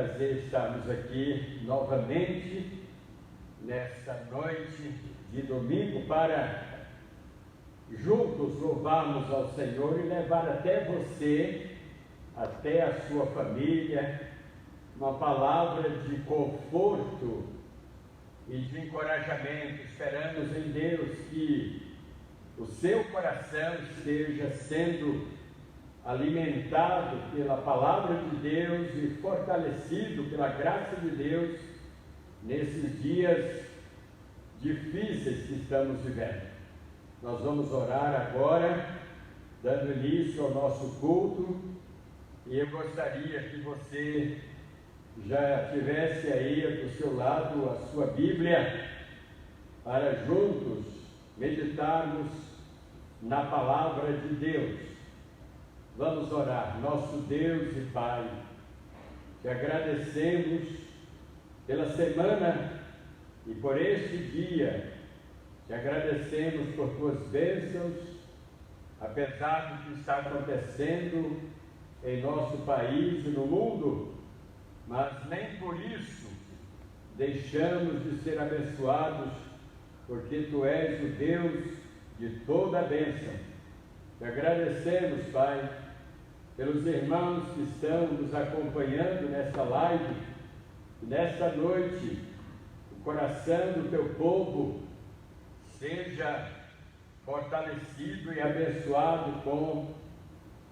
prazer estarmos aqui novamente nesta noite de domingo para juntos louvarmos ao Senhor e levar até você, até a sua família, uma palavra de conforto e de encorajamento. Esperamos em Deus que o seu coração esteja sendo alimentado pela palavra de Deus e fortalecido pela graça de Deus nesses dias difíceis que estamos vivendo. Nós vamos orar agora, dando início ao nosso culto, e eu gostaria que você já tivesse aí do seu lado a sua Bíblia, para juntos meditarmos na palavra de Deus. Vamos orar. Nosso Deus e Pai, te agradecemos pela semana e por este dia, te agradecemos por tuas bênçãos, apesar do que está acontecendo em nosso país e no mundo, mas nem por isso deixamos de ser abençoados, porque tu és o Deus de toda a bênção. Te agradecemos, Pai, pelos irmãos que estão nos acompanhando nesta live, e nesta noite o coração do teu povo seja fortalecido e abençoado com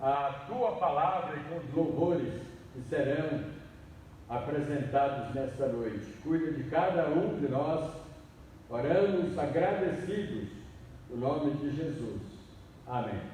a tua palavra e com os louvores que serão apresentados nesta noite. Cuida de cada um de nós, oramos agradecidos no nome de Jesus. Amém.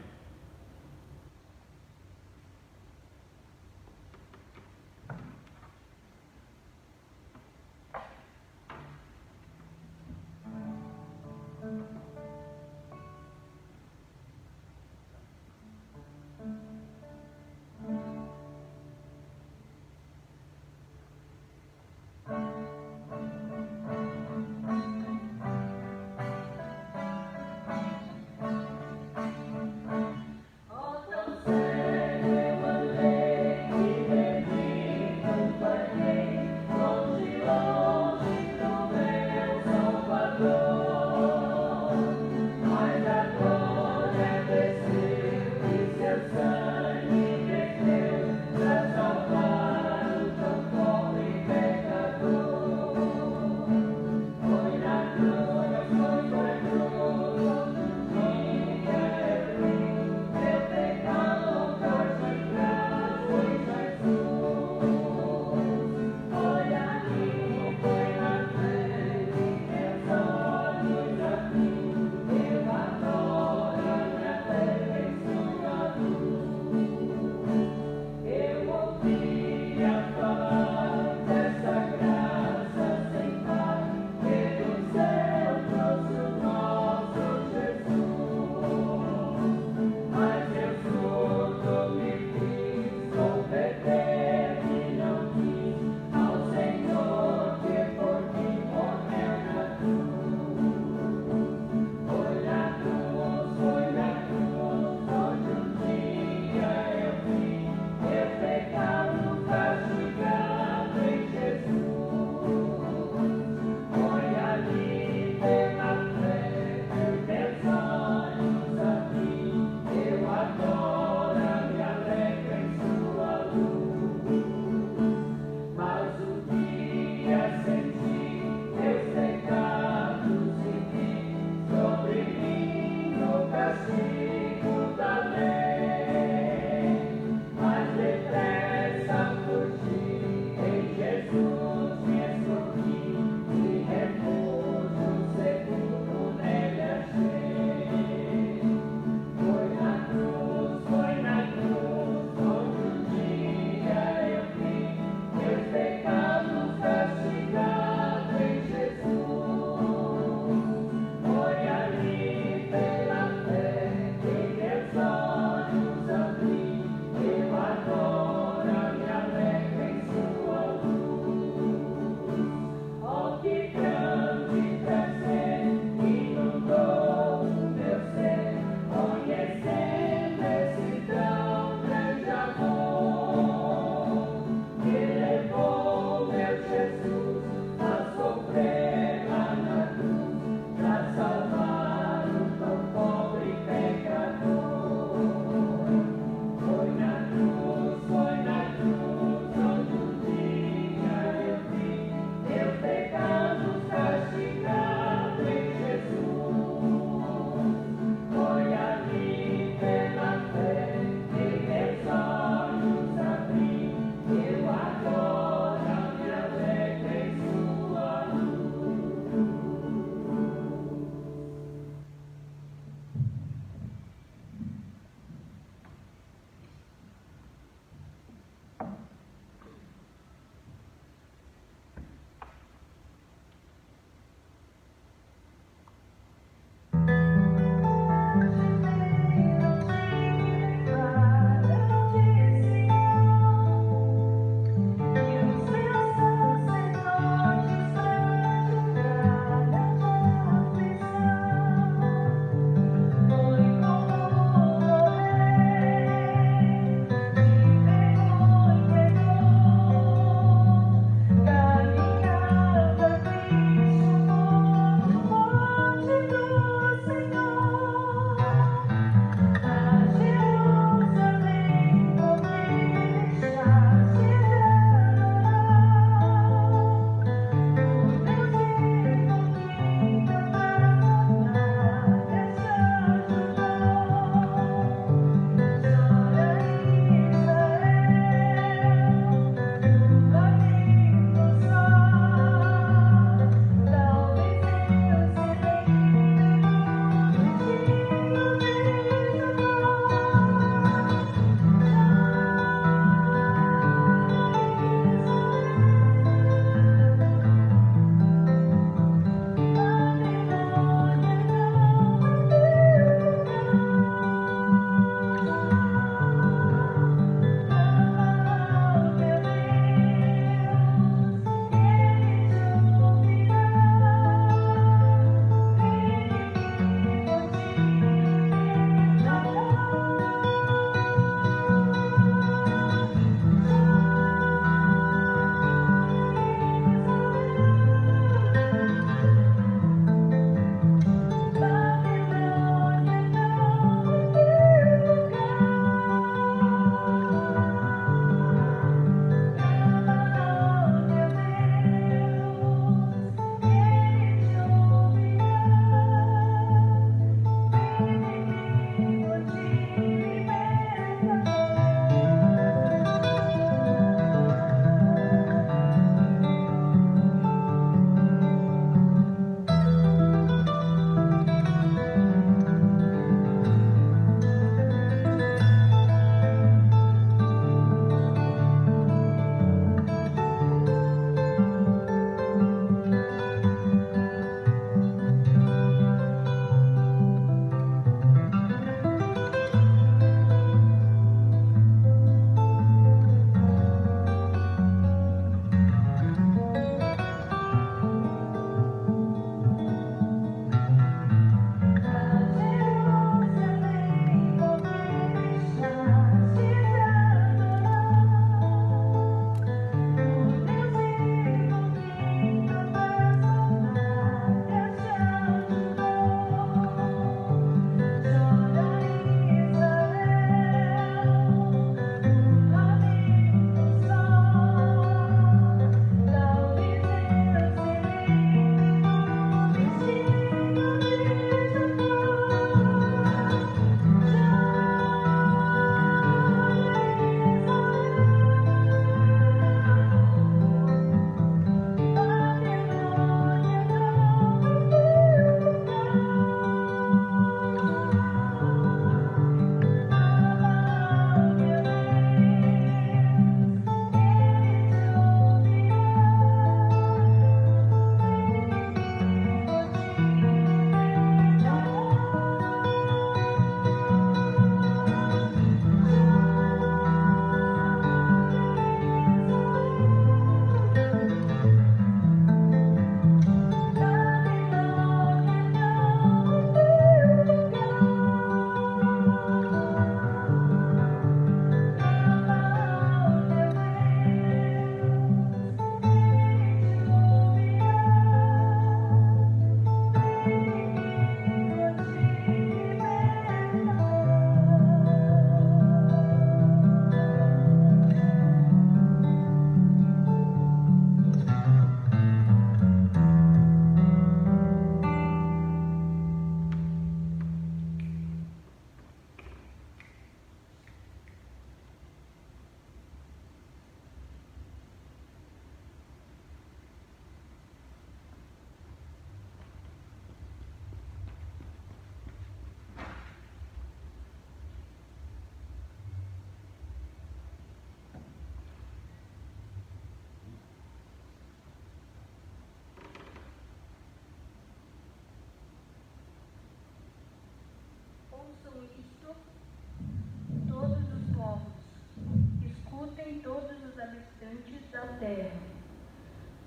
escutem todos os habitantes da terra,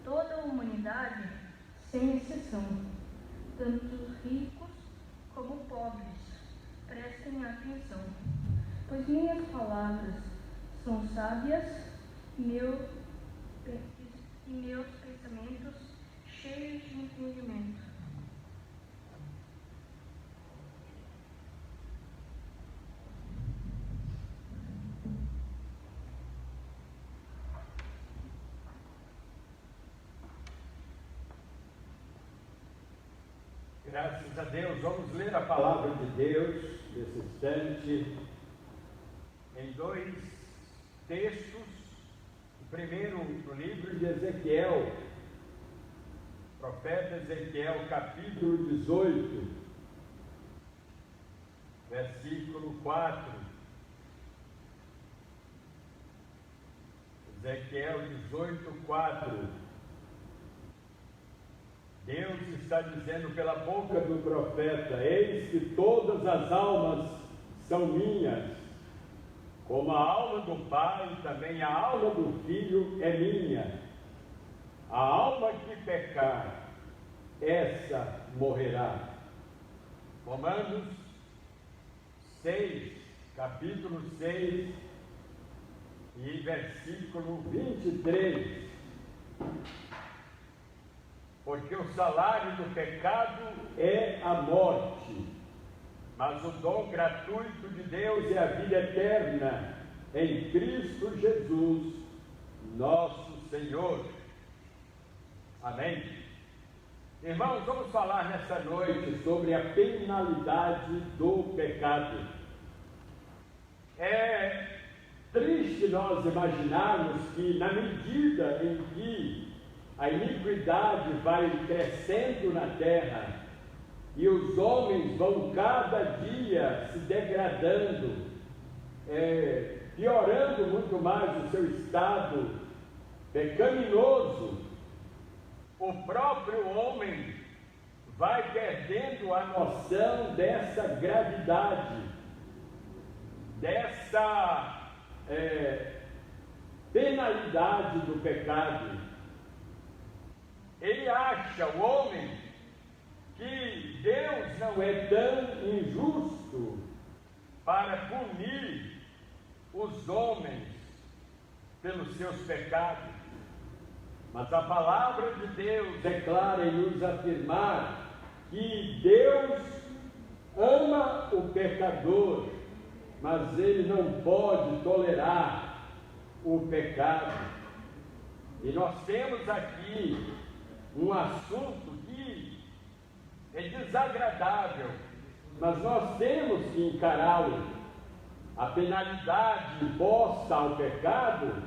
toda a humanidade, sem exceção, tanto ricos como pobres, prestem atenção, pois minhas palavras são sábias e meus pensamentos cheios de entendimento. Graças a Deus, vamos ler a palavra de Deus nesse instante em dois textos. O primeiro, no livro de Ezequiel, profeta Ezequiel, capítulo 18, versículo 4. Ezequiel 18, 4. Deus está dizendo pela boca do profeta: eis que todas as almas são minhas, como a alma do Pai, também a alma do Filho é minha. A alma que pecar, essa morrerá. Romanos 6, capítulo 6 e versículo 23. Porque o salário do pecado é a morte, mas o dom gratuito de Deus é a vida eterna em Cristo Jesus, nosso Senhor. Amém? Irmãos, vamos falar nessa noite sobre a penalidade do pecado. É triste nós imaginarmos que, na medida em que a iniquidade vai crescendo na terra e os homens vão cada dia se degradando, piorando muito mais o seu estado pecaminoso, o próprio homem vai perdendo a noção dessa gravidade, dessa penalidade do pecado. Ele acha, o homem, que Deus não é tão injusto para punir os homens pelos seus pecados. Mas a palavra de Deus é clara em nos afirmar que Deus ama o pecador, mas Ele não pode tolerar o pecado. E nós temos aqui um assunto que é desagradável, mas nós temos que encará-lo. A penalidade imposta ao pecado,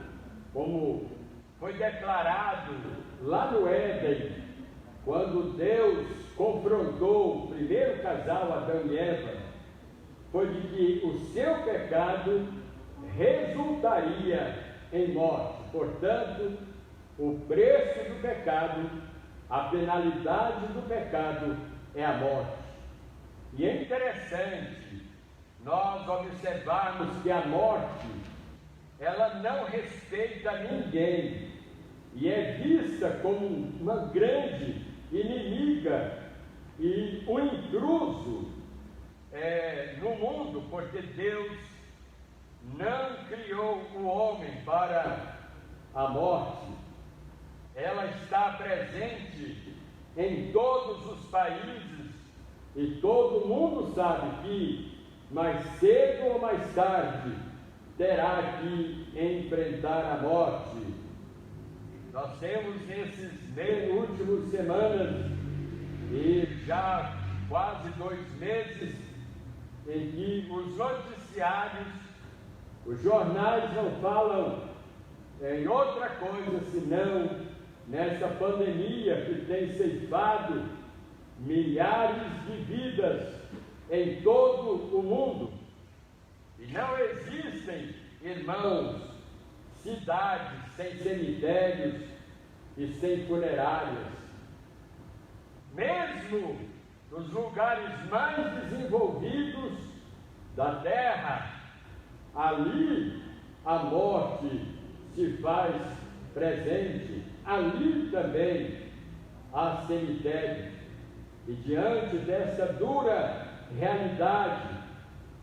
como foi declarado lá no Éden, quando Deus confrontou o primeiro casal, Adão e Eva, foi de que o seu pecado resultaria em morte. Portanto, o preço do pecado, a penalidade do pecado é a morte. E é interessante nós observarmos que a morte, ela não respeita ninguém e é vista como uma grande inimiga e um intruso no mundo, porque Deus não criou o homem para a morte. Ela está presente em todos os países e todo mundo sabe que mais cedo ou mais tarde terá que enfrentar a morte. Nós temos nesses últimas semanas e já quase 2 meses em que os noticiários, os jornais não falam em outra coisa senão nessa pandemia que tem ceifado milhares de vidas em todo o mundo. E não existem, irmãos, cidades sem cemitérios e sem funerárias. Mesmo nos lugares mais desenvolvidos da terra, ali a morte se faz presente, ali também há cemitério. E diante dessa dura realidade,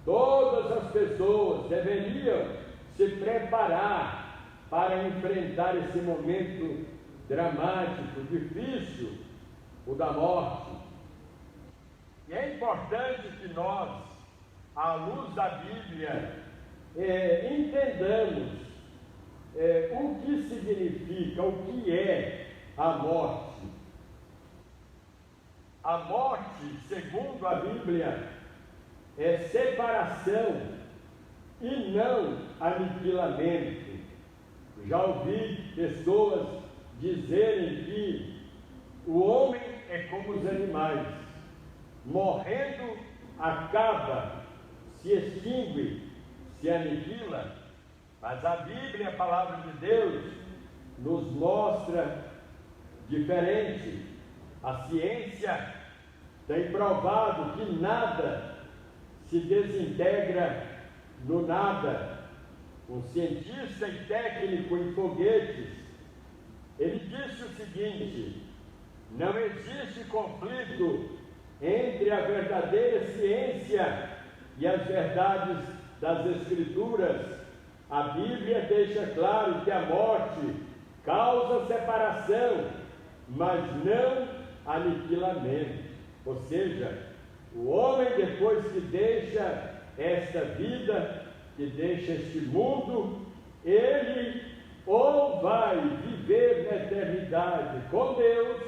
todas as pessoas deveriam se preparar para enfrentar esse momento dramático, difícil, o da morte. E é importante que nós, à luz da Bíblia, entendamos o que significa, o que é a morte. A morte, segundo a Bíblia, é separação e não aniquilamento. Já ouvi pessoas dizerem que o homem é como os animais, morrendo acaba, se extingue, se aniquila, mas a Bíblia, a palavra de Deus, nos mostra diferente. A ciência tem provado que nada se desintegra no nada. Um cientista e técnico em foguetes, ele disse o seguinte: não existe conflito entre a verdadeira ciência e as verdades das Escrituras. A Bíblia deixa claro que a morte causa separação, mas não aniquilamento. Ou seja, o homem, depois que deixa esta vida, que deixa este mundo, ele ou vai viver na eternidade com Deus,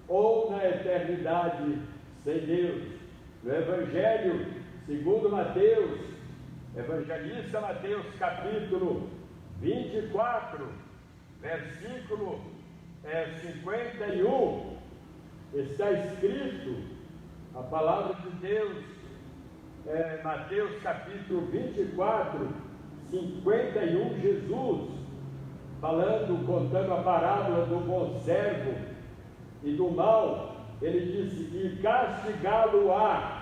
ou na eternidade sem Deus. No Evangelho segundo Mateus, evangelista Mateus, capítulo 24, versículo 51, está escrito, a palavra de Deus, Mateus capítulo 24, 51, Jesus, contando a parábola do bom servo e do mal, ele disse: e castigá-lo-á,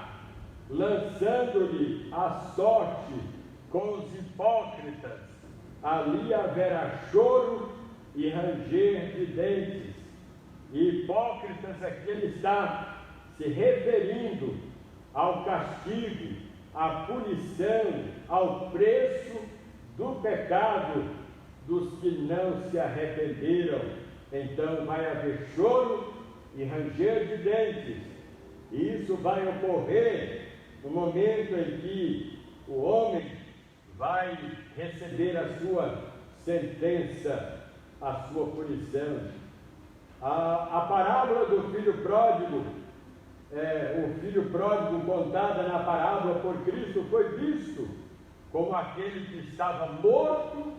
lançando-lhe a sorte com os hipócritas, ali haverá choro e ranger de dentes. E hipócritas aqui ele está se referindo ao castigo, à punição, ao preço do pecado dos que não se arrependeram. Então vai haver choro e ranger de dentes. E isso vai ocorrer no momento em que o homem vai receber a sua sentença, a sua punição. A parábola do filho pródigo, o filho pródigo contada na parábola por Cristo, foi visto como aquele que estava morto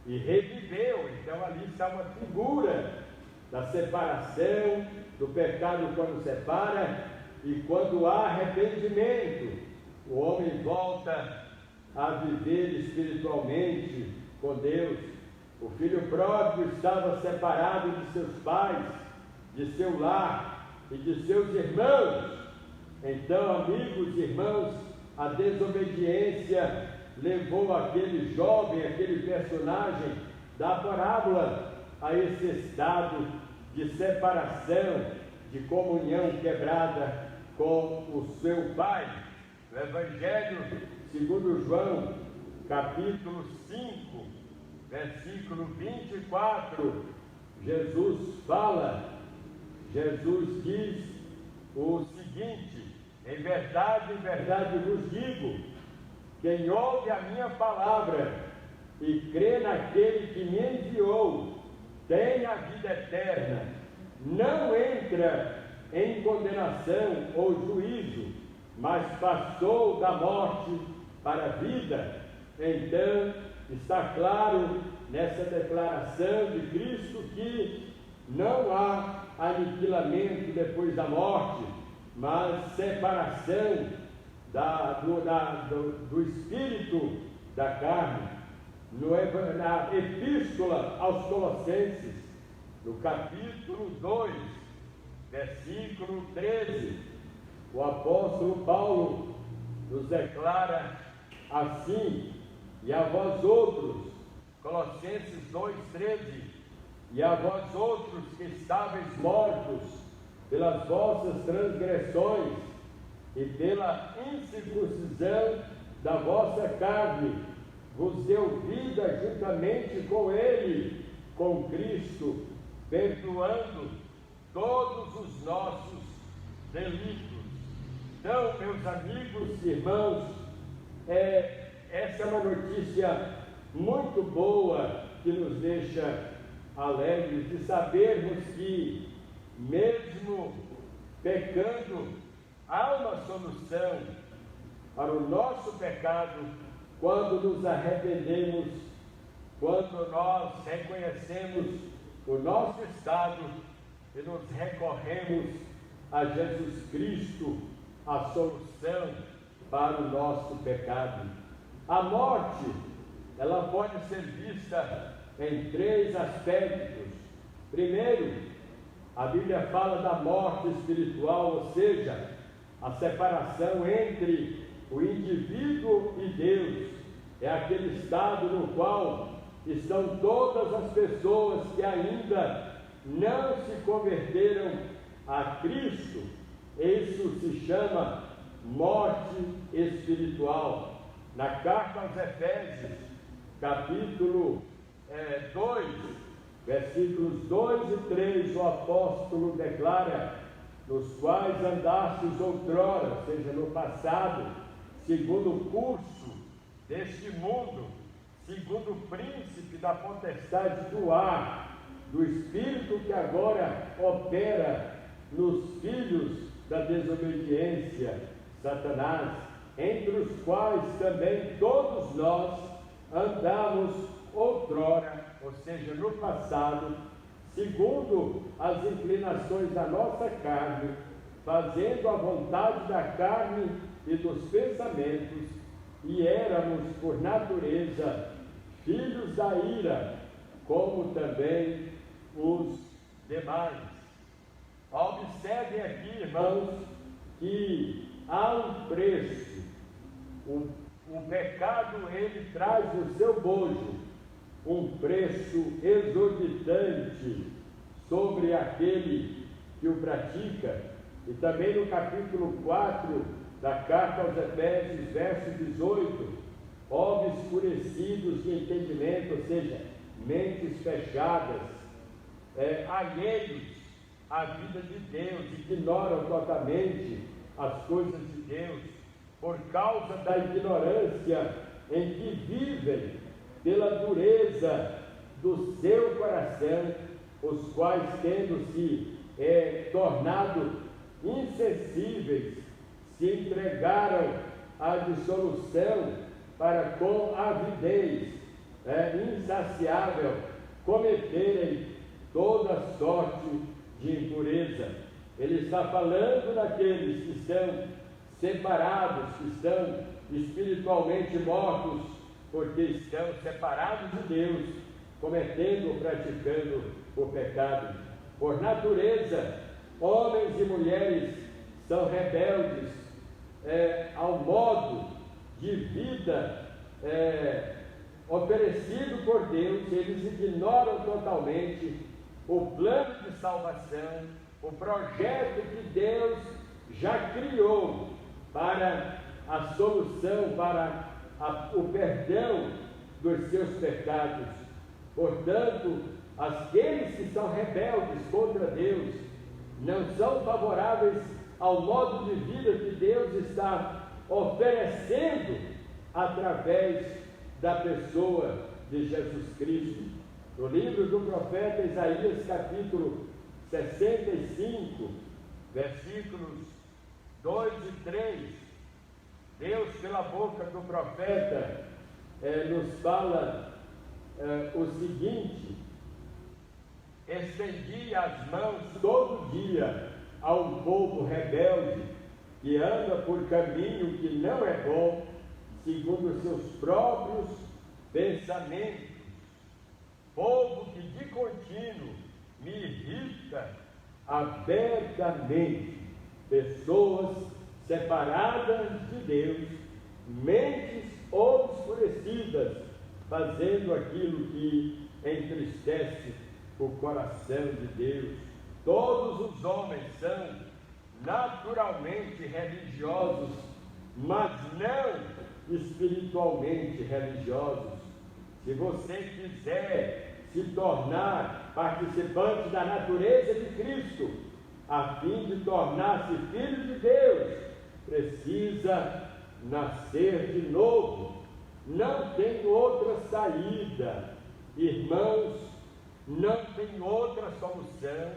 e reviveu. Então ali está uma figura da separação, do pecado quando separa, e quando há arrependimento, o homem volta a viver espiritualmente com Deus. O filho pródigo estava separado de seus pais, de seu lar e de seus irmãos. Então, amigos e irmãos, a desobediência levou aquele jovem, aquele personagem da parábola, a esse estado de separação, de comunhão quebrada com o seu pai. No Evangelho segundo João, capítulo 5, versículo 24, Jesus diz o seguinte: em verdade vos digo, quem ouve a minha palavra e crê naquele que me enviou, tem a vida eterna, não entra em condenação ou juízo, mas passou da morte para a vida. Então, está claro nessa declaração de Cristo que não há aniquilamento depois da morte, mas separação do espírito da carne. Na epístola aos Colossenses, no capítulo 2, versículo 13, o apóstolo Paulo nos declara assim: e a vós outros, Colossenses 2,13, e a vós outros que estáveis mortos pelas vossas transgressões e pela incircuncisão da vossa carne, vos deu vida juntamente com Ele, com Cristo, perdoando todos os nossos delitos. Então, meus amigos e irmãos, essa é uma notícia muito boa que nos deixa alegres de sabermos que, mesmo pecando, há uma solução para o nosso pecado quando nos arrependemos, quando nós reconhecemos o nosso estado e nos recorremos a Jesus Cristo, a solução para o nosso pecado. A morte, ela pode ser vista em 3 aspectos. Primeiro, a Bíblia fala da morte espiritual, ou seja, a separação entre o indivíduo e Deus. É aquele estado no qual estão todas as pessoas que ainda não se converteram a Cristo. Isso se chama morte espiritual. Na carta aos Efésios, capítulo 2, versículos 2 e 3, o apóstolo declara: nos quais andastes outrora, ou seja, no passado, segundo o curso deste mundo, segundo o príncipe da potestade do ar, do espírito que agora opera nos filhos da desobediência, Satanás, entre os quais também todos nós andamos outrora, ou seja, no passado, segundo as inclinações da nossa carne, fazendo a vontade da carne e dos pensamentos, e éramos, por natureza, filhos da ira, como também os demais. Observem aqui, irmãos, que há um preço. O pecado, ele traz no seu bojo um preço exorbitante sobre aquele que o pratica. E também no capítulo 4 da carta aos Efésios, verso 18, obscurecidos de entendimento, ou seja, mentes fechadas, alheios à vida de Deus, ignoram totalmente as coisas de Deus, por causa da ignorância em que vivem, pela dureza do seu coração, os quais, tendo-se tornado insensíveis, se entregaram à dissolução para, com avidez insaciável, cometerem toda sorte de impureza. Ele está falando daqueles que estão separados, que estão espiritualmente mortos, porque estão separados de Deus, cometendo ou praticando o pecado. Por natureza, homens e mulheres são rebeldes ao modo de vida oferecido por Deus. Eles ignoram totalmente o plano de salvação, o projeto que Deus já criou para a solução, para o perdão dos seus pecados. Portanto, aqueles que são rebeldes contra Deus não são favoráveis ao modo de vida que Deus está oferecendo através da pessoa de Jesus Cristo. No livro do profeta Isaías, capítulo 65, versículos 2 e 3, Deus, pela boca do profeta, nos fala o seguinte: estendi as mãos todo dia a um povo rebelde, que anda por caminho que não é bom, segundo os seus próprios pensamentos, povo que de contínuo me irrita abertamente, pessoas separadas de Deus, mentes obscurecidas, fazendo aquilo que entristece o coração de Deus. Todos os homens são naturalmente religiosos, mas não espiritualmente religiosos. Se você quiser se tornar participante da natureza de Cristo, a fim de tornar-se filho de Deus, precisa nascer de novo. Não tem outra saída, irmãos, não tem outra solução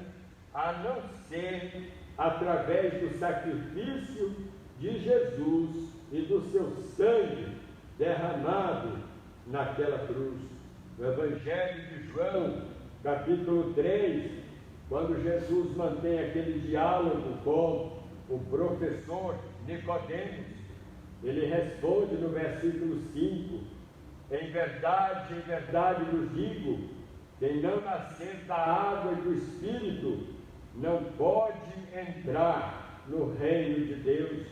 a não ser através do sacrifício de Jesus e do seu sangue derramado naquela cruz. No Evangelho de João, capítulo 3, quando Jesus mantém aquele diálogo com o professor Nicodemos, ele responde no versículo 5: em verdade vos digo, quem não nascer da água e do Espírito não pode entrar no reino de Deus.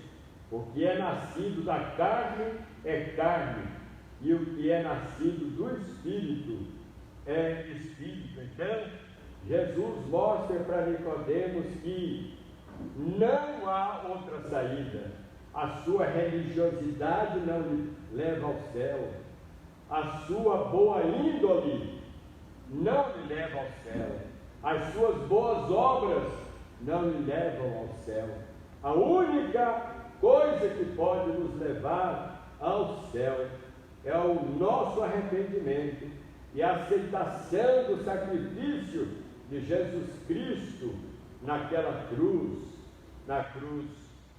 O que é nascido da carne é carne, e o que é nascido do Espírito é Espírito. Então, Jesus mostra para Nicodemos que não há outra saída. A sua religiosidade não lhe leva ao céu. A sua boa índole não lhe leva ao céu. As suas boas obras não lhe levam ao céu. A única coisa que pode nos levar ao céu é o nosso arrependimento e a aceitação do sacrifício de Jesus Cristo naquela cruz, na cruz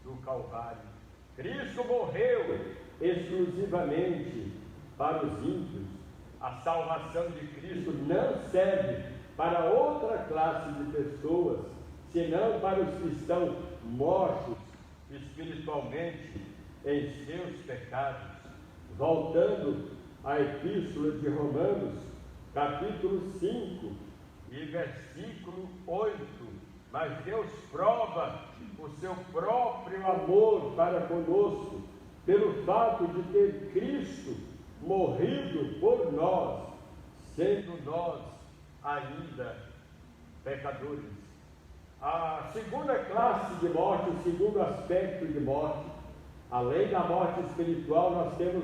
do Calvário. Cristo morreu exclusivamente para os ímpios. A salvação de Cristo não serve para outra classe de pessoas, senão para os que estão mortos espiritualmente em seus pecados. Voltando à Epístola de Romanos, capítulo 5 e versículo 8, mas Deus prova o seu próprio amor para conosco, pelo fato de ter Cristo morrido por nós, sendo nós ainda pecadores. A segunda classe de morte, o segundo aspecto de morte, além da morte espiritual, nós temos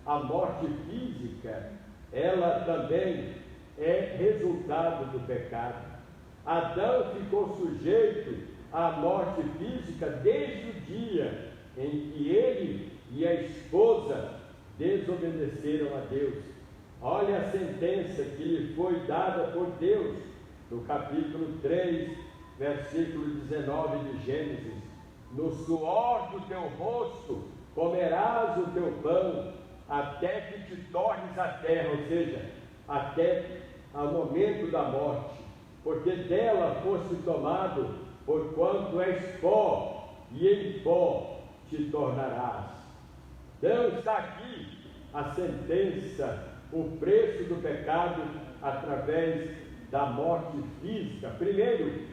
a morte física. Ela também é resultado do pecado. Adão ficou sujeito à morte física desde o dia em que ele e a esposa desobedeceram a Deus. Olha a sentença que lhe foi dada por Deus, no capítulo 3, versículo 19 de Gênesis: no suor do teu rosto comerás o teu pão, até que te tornes a terra, ou seja, até ao momento da morte, porque dela foste tomado, porquanto és pó, e em pó te tornarás. Então está aqui a sentença, o preço do pecado através da morte física. Primeiro,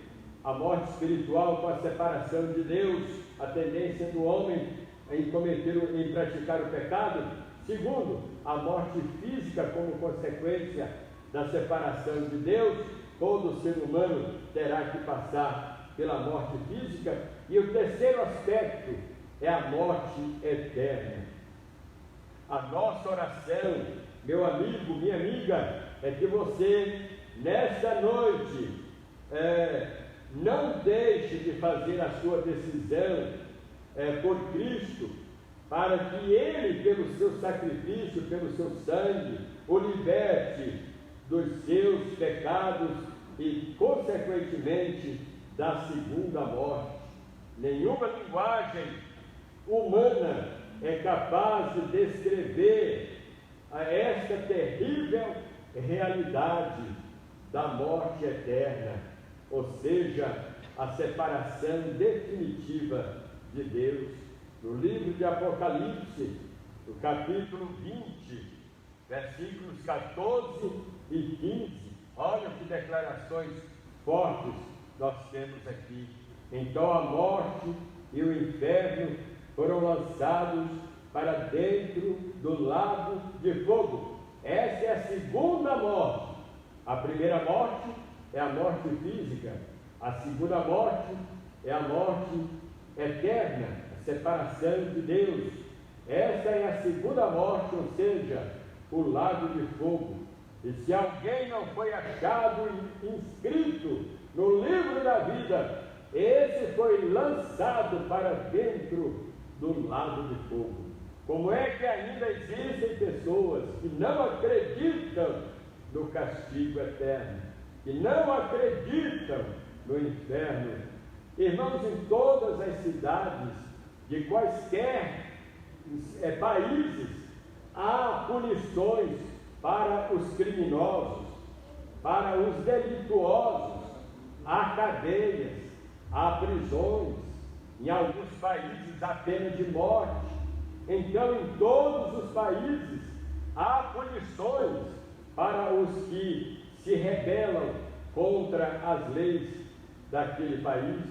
a morte espiritual com a separação de Deus, a tendência do homem em praticar o pecado. Segundo, a morte física como consequência da separação de Deus. Todo ser humano terá que passar pela morte física. E o terceiro aspecto é a morte eterna. A nossa oração, meu amigo, minha amiga, é que você, nesta noite, não deixe de fazer a sua decisão por Cristo, para que Ele, pelo seu sacrifício, pelo seu sangue, o liberte dos seus pecados e, consequentemente, da segunda morte. Nenhuma linguagem humana é capaz de descrever esta terrível realidade da morte eterna, ou seja, a separação definitiva de Deus. No livro de Apocalipse, no capítulo 20, versículos 14 e 15, olha que declarações fortes nós temos aqui. Então a morte e o inferno foram lançados para dentro do lago de fogo. Essa é a segunda morte. A primeira morte é a morte física. A segunda morte é a morte eterna, a separação de Deus. Essa é a segunda morte, ou seja, o lago de fogo. E se alguém não foi achado inscrito no livro da vida, esse foi lançado para dentro do lago de fogo. Como é que ainda existem pessoas que não acreditam no castigo eterno, que não acreditam no inferno? Irmãos, em todas as cidades de quaisquer países, há punições para os criminosos, para os delituosos, há cadeias, há prisões, em alguns países há pena de morte. Então, em todos os países há punições para os que se rebelam contra as leis daquele país.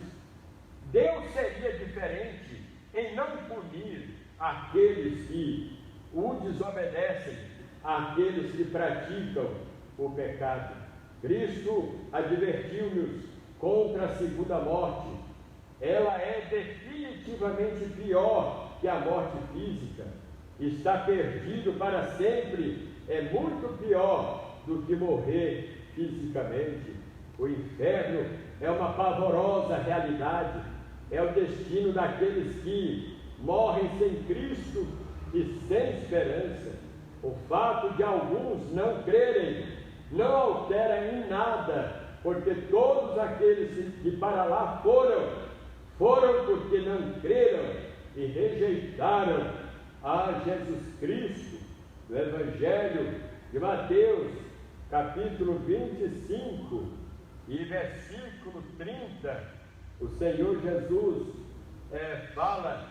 Deus seria diferente em não punir aqueles que o desobedecem, aqueles que praticam o pecado. Cristo advertiu-nos contra a segunda morte. Ela é definitivamente pior que a morte física. Estar perdido para sempre é muito pior do que morrer fisicamente. O inferno é uma pavorosa realidade. É o destino daqueles que morrem sem Cristo e sem esperança. O fato de alguns não crerem não altera em nada, porque todos aqueles que para lá foram porque não creram e rejeitaram a Jesus Cristo. No Evangelho de Mateus, capítulo 25 e versículo 30, o Senhor Jesus fala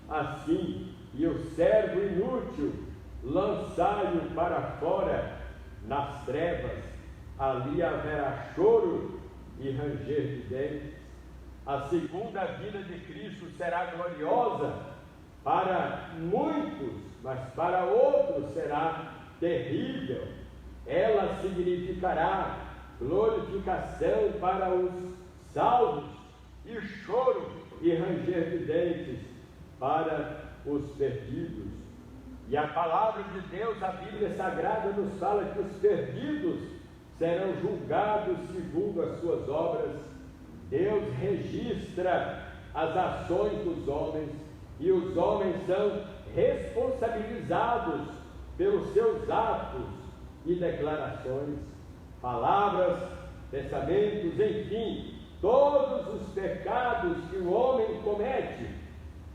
assim: e o servo inútil lançai-o para fora nas trevas, ali haverá choro e ranger de dentes. A segunda vinda de Cristo será gloriosa para muitos, mas para outros será terrível. Ela significará glorificação para os salvos e choro e ranger de dentes para os perdidos. E a palavra de Deus, a Bíblia Sagrada, nos fala que os perdidos serão julgados segundo as suas obras. Deus registra as ações dos homens e os homens são responsabilizados pelos seus atos e declarações, palavras, pensamentos, enfim, todos os pecados que o homem comete.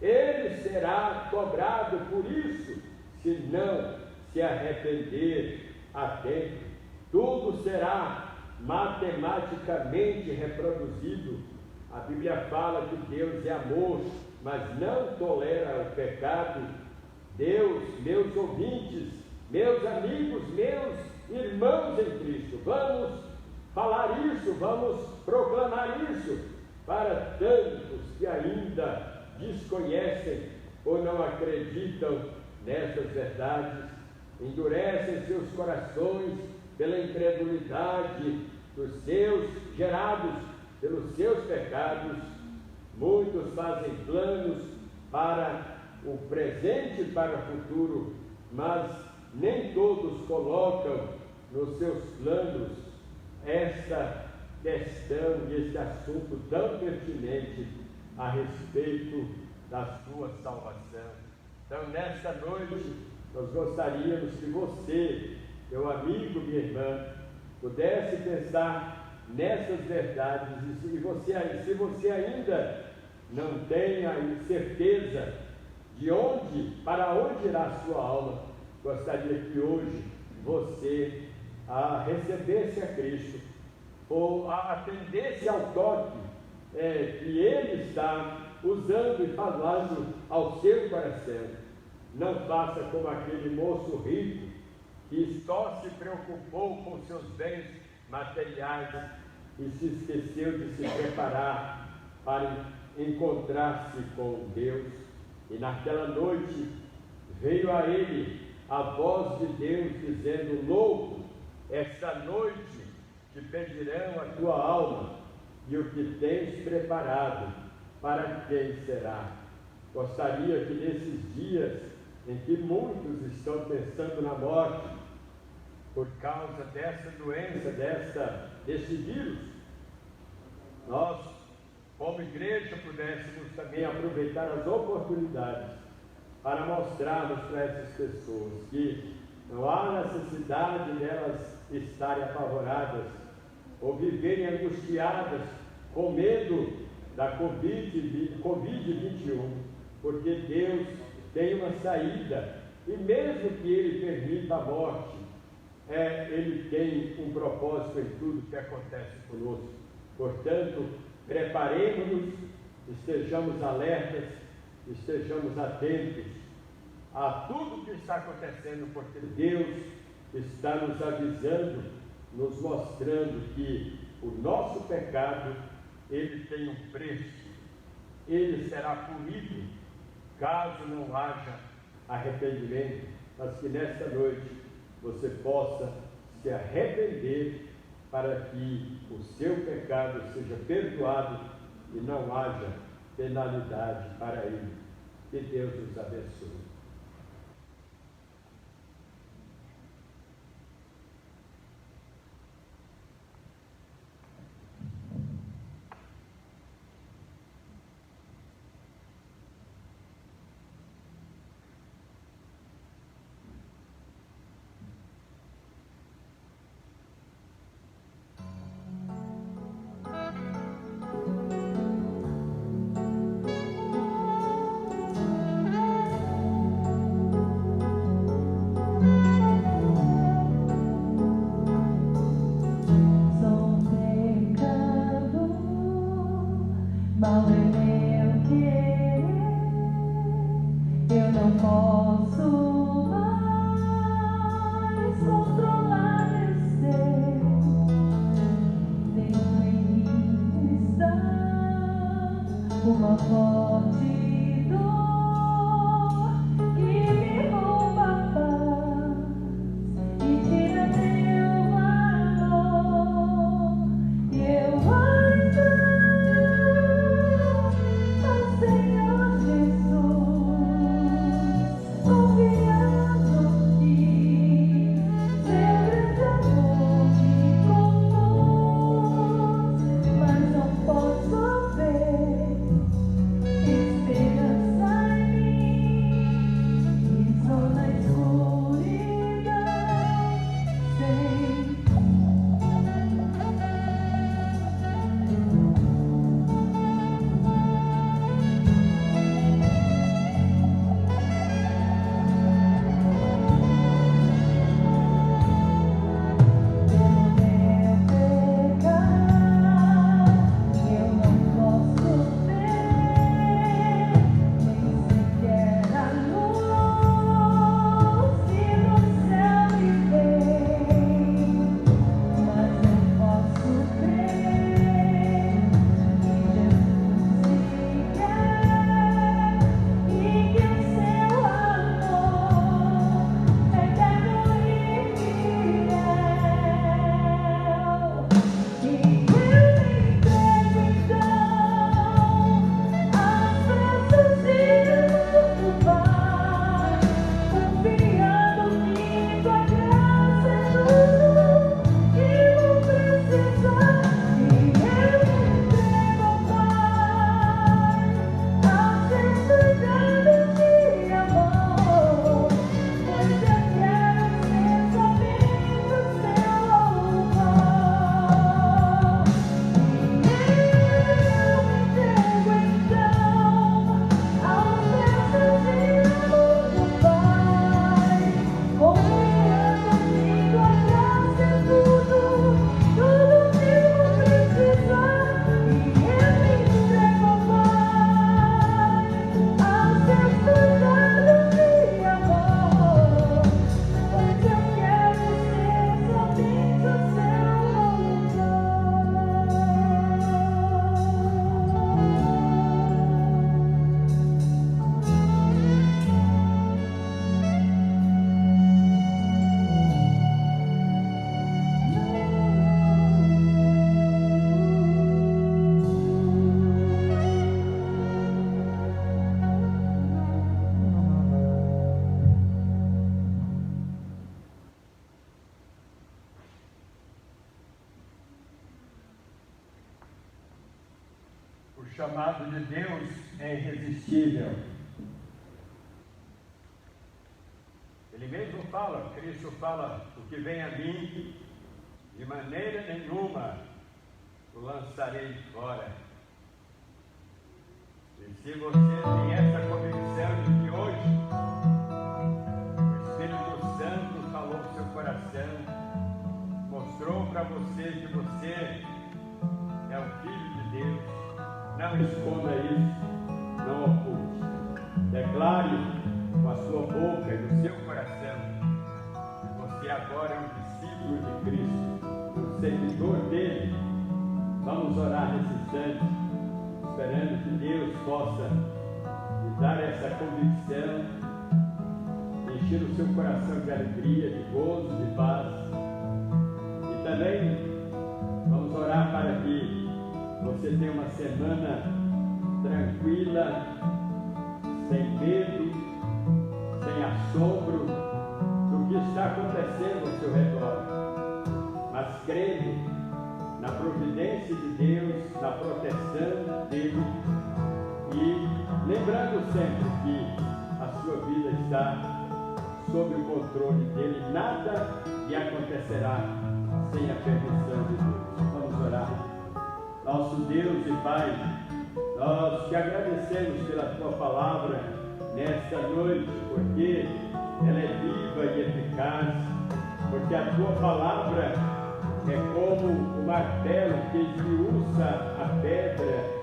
Ele será cobrado por isso, se não se arrepender a tempo. Tudo será matematicamente reproduzido. A Bíblia fala que Deus é amor, mas não tolera o pecado. Deus, meus ouvintes, meus amigos, meus irmãos em Cristo, vamos falar isso, vamos proclamar isso para tantos que ainda desconhecem ou não acreditam nessas verdades, endurecem seus corações pela incredulidade dos seus, gerados pelos seus pecados. Muitos fazem planos para o presente e para o futuro, mas nem todos colocam nos seus planos essa questão e esse assunto tão pertinente a respeito da sua salvação. Então, nesta noite, nós gostaríamos que você, meu amigo, minha irmã, pudesse pensar nessas verdades. E se você ainda não tem a certeza de para onde irá a sua alma, gostaria que hoje você recebesse a Cristo, ou atendesse ao toque que Ele está usando e falando ao seu coração. Não faça como aquele moço rico que só se preocupou com seus bens materiais e se esqueceu de se preparar para encontrar-se com Deus. E naquela noite veio a ele a voz de Deus dizendo: louco, esta noite te pedirão a tua alma, e o que tens preparado, para quem será? Gostaria que nesses dias em que muitos estão pensando na morte, por causa dessa doença, desse vírus, nós, como igreja, pudéssemos também aproveitar as oportunidades para mostrarmos para essas pessoas que não há necessidade delas estarem apavoradas ou viverem angustiadas com medo da Covid-21, porque Deus tem uma saída, e mesmo que Ele permita a morte, Ele tem um propósito em tudo que acontece conosco. Portanto, preparemos-nos, estejamos alertas, estejamos atentos a tudo que está acontecendo, porque Deus está nos avisando, nos mostrando que o nosso pecado, ele tem um preço, ele será punido caso não haja arrependimento, mas que nesta noite você possa se arrepender para que o seu pecado seja perdoado e não haja penalidade para ele. Que Deus nos abençoe. Mal é meu querer, eu não posso mais controlar esse ser. Dentro em mim está uma forte dor que me rouba a paz e tira meu valor. E eu ainda Espera chamado de Deus é irresistível. Ele mesmo fala, Cristo fala, o que vem a mim, de maneira nenhuma o lançarei fora. E se você tem essa convicção de que hoje o Espírito Santo falou no seu coração, mostrou para você que você é o Filho de Deus, não esconda isso, não oculte. Declare com a sua boca e no seu coração que você agora é um discípulo de Cristo, um seguidor dele. Vamos orar nesse instante, esperando que Deus possa lhe dar essa convicção, encher o seu coração de alegria, de gozo, de paz. E também vamos orar para que você tenha uma semana tranquila, sem medo, sem assombro do que está acontecendo ao seu redor, mas crendo na providência de Deus, na proteção dele e lembrando sempre que a sua vida está sob o controle dele, nada lhe acontecerá sem a permissão de Deus. Vamos orar. Nosso Deus e Pai, nós te agradecemos pela tua palavra nesta noite, porque ela é viva e eficaz, porque a tua palavra é como o martelo que esmiuça a pedra,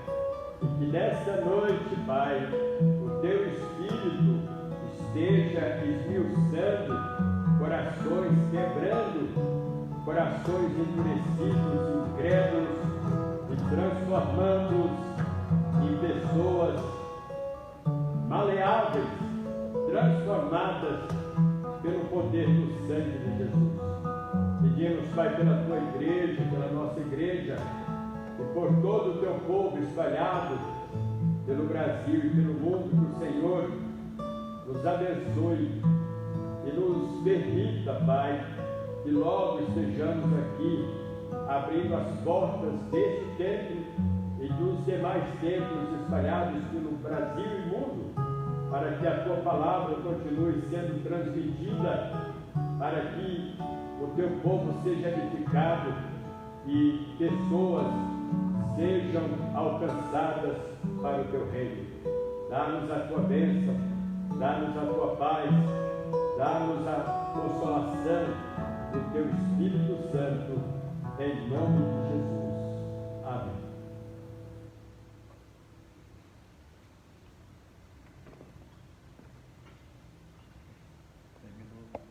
e que nesta noite, Pai, o teu Espírito esteja esmiuçando corações, quebrando corações endurecidos, incrédulos, e transformando-os em pessoas maleáveis, transformadas pelo poder do sangue de Jesus. Pedimos, Pai, pela tua igreja, pela nossa igreja, e por todo o teu povo espalhado pelo Brasil e pelo mundo, que o Senhor nos abençoe e nos permita, Pai, que logo estejamos aqui abrindo as portas deste templo e dos demais templos espalhados pelo Brasil e mundo, para que a tua palavra continue sendo transmitida, para que o teu povo seja edificado e pessoas sejam alcançadas para o teu reino. Dá-nos a tua bênção, dá-nos a tua paz, dá-nos a consolação do teu Espírito Santo, em nome de